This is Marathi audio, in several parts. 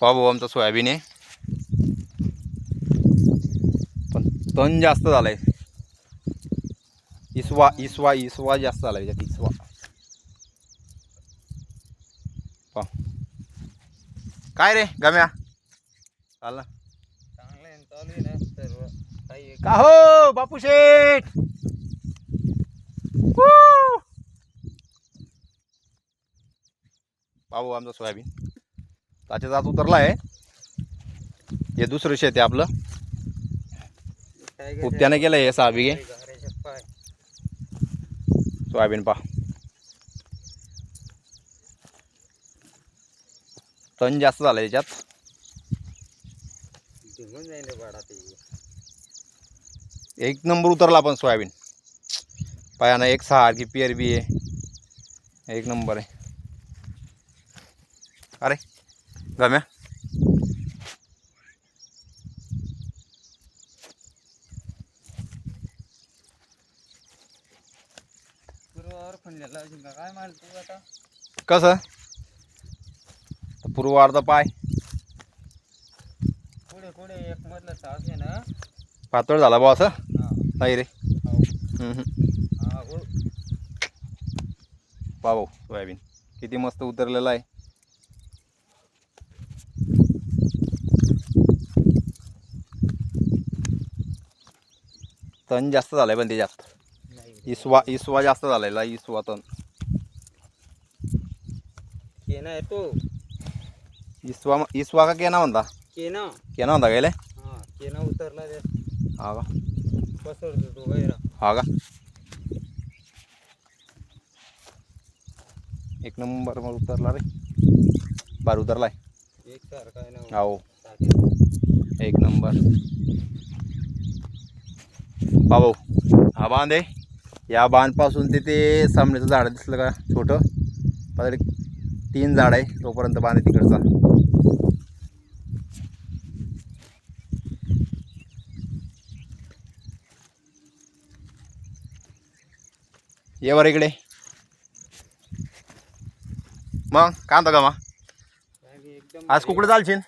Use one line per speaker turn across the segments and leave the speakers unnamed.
भाऊ आमचं सोयाबीन आहे, पण तण जास्त झालंय. इसवा इसवा इसवा जास्त झाला याच्यात, इसवा. काय रे गम्या, चाल ना का हो बापू शेठ. भाऊ आमचं सोयाबीन त्याच्या जात उतरला आहे. हे दुसरं शेत आहे आपलं, खूप त्याने केलं हे 6 बिघे सोयाबीन. पा तण जास्त झालं याच्यात. एक नंबर उतरला पण सोयाबीन पायानं. एक 6 की पेर बी आहे, एक नंबर आहे. अरे गम्या,
काय माल तू आता
कसं पूर्वार्ध पाय
पुढे पुढे एक मधला सास आहे ना,
पातळ झाला बा असं.
हा
नाही रे.
हा हो.
भाऊ सोयाबीन किती मस्त उतरलेला आहे. तण जास्त झालंय पण त्याच्यात. इसवा इसवा जास्त झालेला, इसवा तण.
केना आहे तो,
इसवा इसवा का केना म्हणता?
केना
केना म्हणता गेले.
हा केना उतरला ते.
हा का,
पसरतो तो गैरा.
हा का. एक नंबर मग उतरला रे, बार उतरलाय
एक सारखा आहे ना.
हो, एक नंबर. भाऊ हा बांध आहे. या बांधपासून ते सामनेचं झाड दिसलं का छोटं, पण 3 झाड आहे तोपर्यंत बांध आहे तिकडचा. ये वर इकडे. मग काय म्हणता का मा,
एकदम
आज कुकडे चालशील?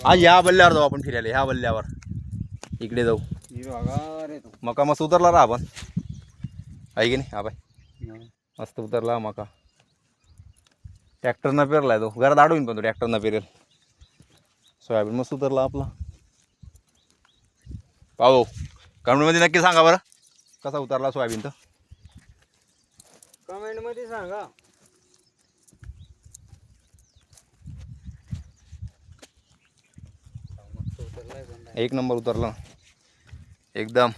आज ह्या बल्ल्यावर जाऊ आपण फिरायला, ह्या बल्ल्यावर इकडे जाऊ.
हिरवागार आहे तो.
मका मस्त उतरला रा आपण, आहे की नाही? हा बाय मस्त उतरला मका. ट्रॅक्टरनं पेरलाय तो, घरात अडवून पण तो ट्रॅक्टरनं पेरेल. सोयाबीन मस्त उतरला आपला. भाऊ कमेंटमध्ये नक्की सांगा बरं कसा उतरला सोयाबीन. तर
कमेंट मध्ये सांगा.
एक नंबर उतरला एकदम.